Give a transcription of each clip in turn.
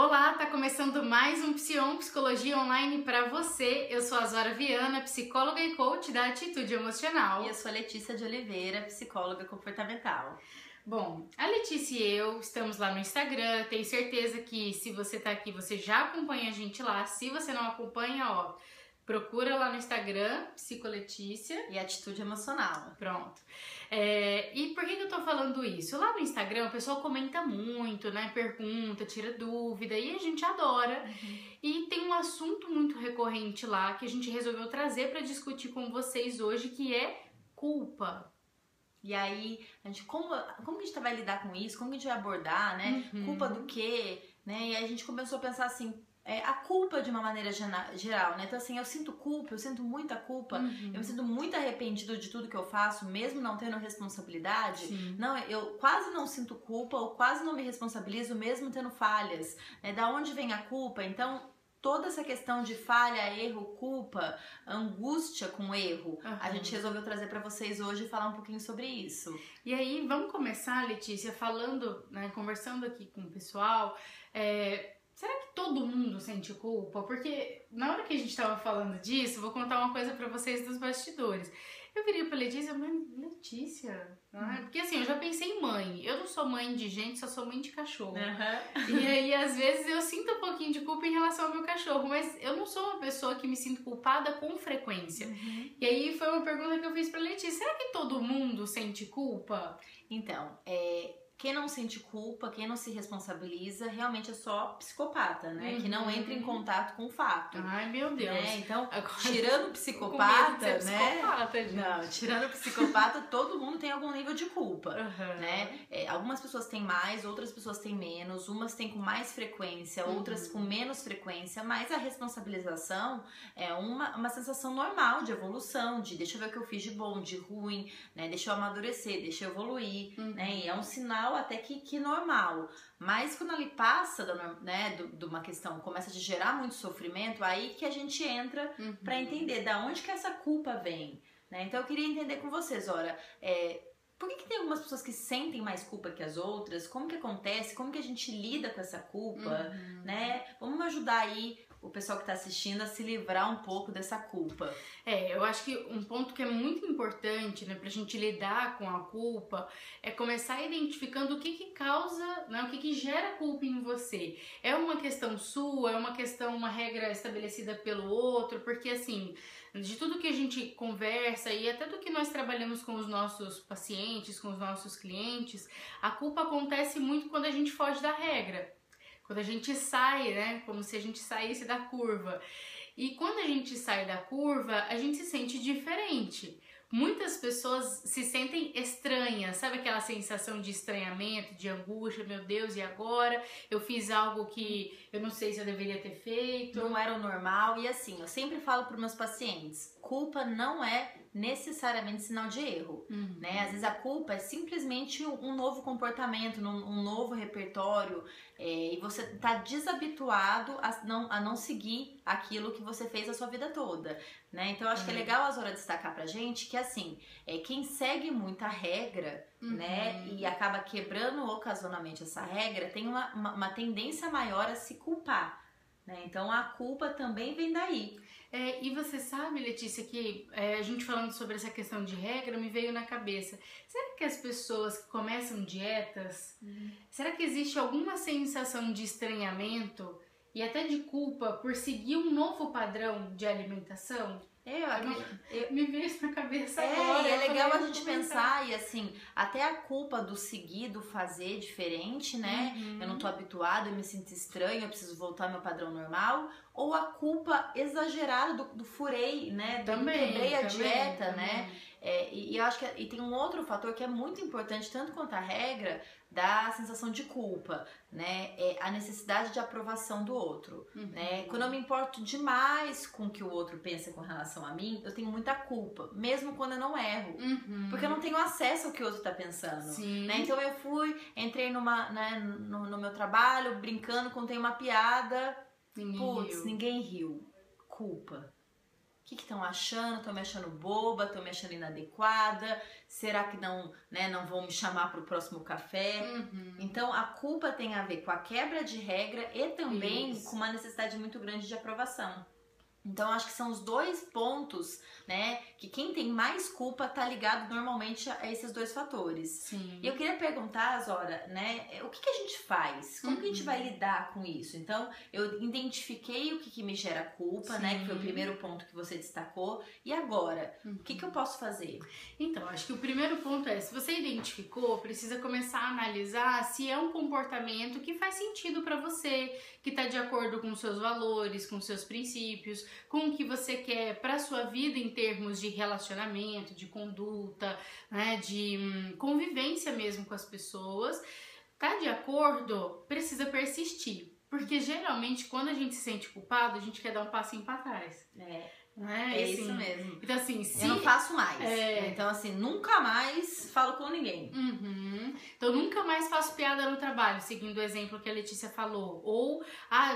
Olá, tá começando mais um Psion Psicologia Online para você. Eu sou a Zora Viana, psicóloga e coach da Atitude Emocional. E eu sou a Letícia de Oliveira, psicóloga comportamental. Bom, a Letícia e eu estamos lá no Instagram. Tenho certeza que se você tá aqui, você já acompanha a gente lá. Se você não acompanha, procura lá no Instagram, Psicoletícia. E Atitude Emocional. Pronto. E por que eu tô falando isso? Lá no Instagram o pessoal comenta muito, né? Pergunta, tira dúvida e a gente adora. E tem um assunto muito recorrente lá que a gente resolveu trazer para discutir com vocês hoje, que é culpa. E aí, como que a gente vai lidar com isso? Como que a gente vai abordar, né? Culpa do quê? Né? E aí a gente começou a pensar assim, a culpa de uma maneira geral, né? Então assim, eu sinto culpa, eu sinto muita culpa, eu me sinto muito arrependido de tudo que eu faço, mesmo não tendo responsabilidade. Sim. Não, eu quase não sinto culpa, ou quase não me responsabilizo, mesmo tendo falhas. Né? Da onde vem a culpa? Então, toda essa questão de falha, erro, culpa, angústia com erro, a gente resolveu trazer para vocês hoje e falar um pouquinho sobre isso. E aí, vamos começar, Letícia, falando, né, conversando aqui com o pessoal. Será que todo mundo sente culpa? Porque na hora que a gente tava falando disso, vou contar uma coisa pra vocês dos bastidores. Eu virei pra Letícia, mãe, Letícia, porque assim, eu já pensei em mãe. Eu não sou mãe de gente, só sou mãe de cachorro. E aí, às vezes, eu sinto um pouquinho de culpa em relação ao meu cachorro, mas eu não sou uma pessoa que me sinto culpada com frequência. E aí, foi uma pergunta que eu fiz pra Letícia, será que todo mundo sente culpa? Então, quem não sente culpa, quem não se responsabiliza, realmente é só psicopata, né? Que não entra em contato com o fato. Ai, meu Deus. Né? Então, agora, tirando o psicopata, né? Psicopata, gente. Não, tirando o psicopata, todo mundo tem algum nível de culpa, né? Algumas pessoas têm mais, outras pessoas têm menos, umas têm com mais frequência, outras com menos frequência, mas a responsabilização é uma sensação normal de evolução, de deixa eu ver o que eu fiz de bom, de ruim, né? Deixa eu amadurecer, deixa eu evoluir, né? E é um sinal até que normal, mas quando ele passa de uma questão, começa a gerar muito sofrimento, aí que a gente entra para entender da onde que essa culpa vem, né? Então eu queria entender com vocês, por que tem algumas pessoas que sentem mais culpa que as outras? Como que acontece? Como que a gente lida com essa culpa, né? Vamos ajudar aí o pessoal que está assistindo a se livrar um pouco dessa culpa. Eu acho que um ponto que é muito importante, né, pra gente lidar com a culpa é começar identificando o que causa, né, o que gera culpa em você. É uma questão sua, é uma questão, uma regra estabelecida pelo outro, porque assim, de tudo que a gente conversa e até do que nós trabalhamos com os nossos pacientes, com os nossos clientes, a culpa acontece muito quando a gente foge da regra. Quando a gente sai, né, como se a gente saísse da curva. E quando a gente sai da curva, a gente se sente diferente. Muitas pessoas se sentem estranhas, sabe aquela sensação de estranhamento, de angústia, meu Deus, e agora? Eu fiz algo que eu não sei se eu deveria ter feito. Não era o normal, e assim, eu sempre falo para os meus pacientes, culpa não é necessariamente sinal de erro, né? Às vezes a culpa é simplesmente um novo comportamento, um novo repertório, e você tá desabituado a não seguir aquilo que você fez a sua vida toda, né? Então eu acho que é legal a Zora destacar pra gente que assim, quem segue muita regra, né, e acaba quebrando ocasionalmente essa regra, tem uma tendência maior a se culpar, né? Então a culpa também vem daí. E você sabe, Letícia, que a gente falando sobre essa questão de regra, me veio na cabeça. Será que as pessoas que começam dietas, será que existe alguma sensação de estranhamento e até de culpa por seguir um novo padrão de alimentação? Me veio isso na cabeça agora. E é legal a gente pensar, e assim, até a culpa do seguir, do fazer diferente, né? Eu não tô habituado, eu me sinto estranho, eu preciso voltar ao meu padrão normal. Ou a culpa exagerada do furei, né? Quebrei a dieta, né? E eu acho que tem um outro fator que é muito importante, tanto quanto a regra, da sensação de culpa, né? A necessidade de aprovação do outro, né? Quando eu me importo demais com o que o outro pensa com relação a mim, eu tenho muita culpa, mesmo quando eu não erro, porque eu não tenho acesso ao que o outro tá pensando, né? Então eu entrei no meu trabalho, brincando, contei uma piada, ninguém riu. Culpa. que estão achando? Estão me achando boba? Estão me achando inadequada? Será que não vão me chamar para o próximo café? Então, a culpa tem a ver com a quebra de regra e também com uma necessidade muito grande de aprovação. Então, acho que são os dois pontos, né, que quem tem mais culpa tá ligado normalmente a esses dois fatores. Sim. E eu queria perguntar, Zora, né, o que a gente faz? Como que a gente vai lidar com isso? Então, eu identifiquei o que me gera culpa, né, que foi o primeiro ponto que você destacou. E agora, o que eu posso fazer? Então, acho que o primeiro ponto é, se você identificou, precisa começar a analisar se é um comportamento que faz sentido pra você, que tá de acordo com os seus valores, com os seus princípios, com o que você quer para sua vida em termos de relacionamento, de conduta, né, de convivência mesmo com as pessoas. Tá de acordo? Precisa persistir. Porque geralmente quando a gente se sente culpado, a gente quer dar um passinho para trás. É assim, isso mesmo. Então, assim, se... eu não faço mais. Então, assim, nunca mais falo com ninguém. Então, nunca mais faço piada no trabalho, seguindo o exemplo que a Letícia falou. Ou,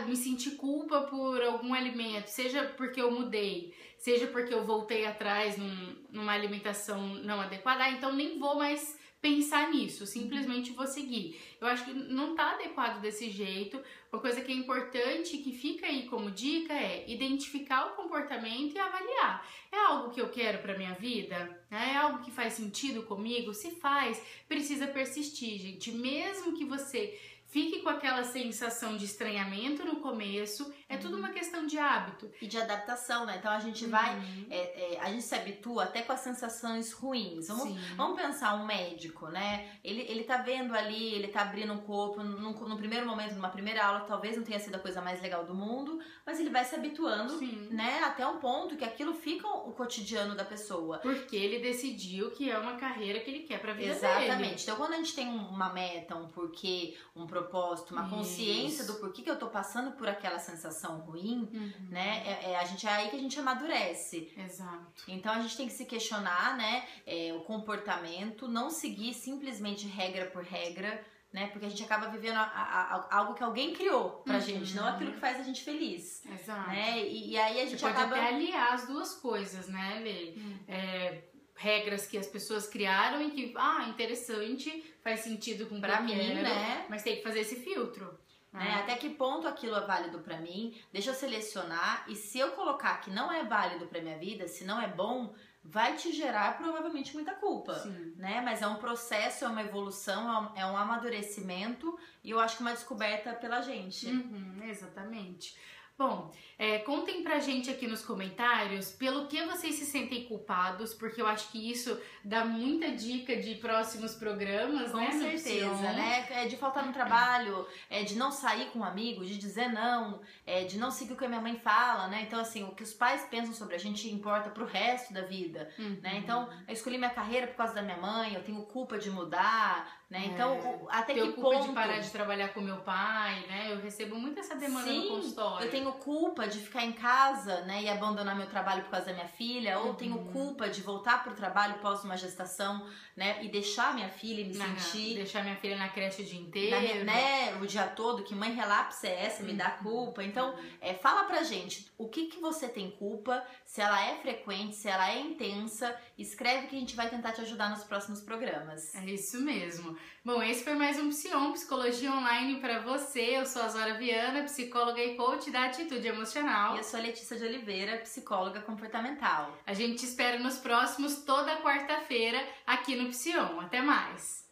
me senti culpa por algum alimento, seja porque eu mudei, seja porque eu voltei atrás numa alimentação não adequada. Então, nem vou mais pensar nisso, simplesmente vou seguir. Eu acho que não tá adequado desse jeito. Uma coisa que é importante, que fica aí como dica, é identificar o comportamento e avaliar. É algo que eu quero pra minha vida? É algo que faz sentido comigo? Se faz, precisa persistir, gente. Mesmo que você fique com aquela sensação de estranhamento no começo, é tudo uma questão de hábito. E de adaptação, né? Então a gente vai, a gente se habitua até com as sensações ruins. Vamos pensar um médico, né? Ele tá vendo ali, ele tá abrindo um corpo, no primeiro momento, numa primeira aula, talvez não tenha sido a coisa mais legal do mundo, mas ele vai se habituando, né? Até um ponto que aquilo fica o cotidiano da pessoa. Porque ele decidiu que é uma carreira que ele quer pra vida dele. Exatamente. Então quando a gente tem uma meta, um porquê, um propósito, uma consciência do porquê que eu tô passando por aquela sensação ruim, né? É aí que a gente amadurece. Exato. Então a gente tem que se questionar, né? O comportamento, não seguir simplesmente regra por regra, né? Porque a gente acaba vivendo algo que alguém criou pra gente, não aquilo que faz a gente feliz. Exato. Né? E aí a gente Você pode até aliar as duas coisas, né, Lê? Regras que as pessoas criaram e que, interessante, faz sentido com pra mim, né? Mas tem que fazer esse filtro. Né? Até que ponto aquilo é válido pra mim? Deixa eu selecionar, e se eu colocar que não é válido pra minha vida, se não é bom, vai te gerar provavelmente muita culpa, né? Mas é um processo, é uma evolução, é um amadurecimento, e eu acho que uma descoberta pela gente. Exatamente. Bom, contem pra gente aqui nos comentários pelo que vocês se sentem culpados, porque eu acho que isso dá muita dica de próximos programas, com né? Com certeza, né? De faltar no trabalho, de não sair com um amigo, de dizer não, de não seguir o que a minha mãe fala, né? Então, assim, o que os pais pensam sobre a gente importa pro resto da vida, né? Então, eu escolhi minha carreira por causa da minha mãe, eu tenho culpa de mudar, né? Então, até que culpa ponto... de parar de trabalhar com meu pai, né? Eu recebo muito essa demanda no consultório. Eu tenho culpa de ficar em casa, né, e abandonar meu trabalho por causa da minha filha, ou tenho culpa de voltar pro trabalho pós uma gestação, né, e deixar minha filha deixar minha filha na creche o dia inteiro, o dia todo, que mãe relapse é essa, me dá culpa. Então, fala pra gente, o que você tem culpa, se ela é frequente, se ela é intensa, escreve que a gente vai tentar te ajudar nos próximos programas. É isso mesmo. Bom, esse foi mais um Psion, Psicologia Online pra você. Eu sou a Zora Viana, psicóloga e coach da Atitude Emocional. E eu sou a Letícia de Oliveira, psicóloga comportamental. A gente te espera nos próximos, toda quarta-feira, aqui no Psion. Até mais!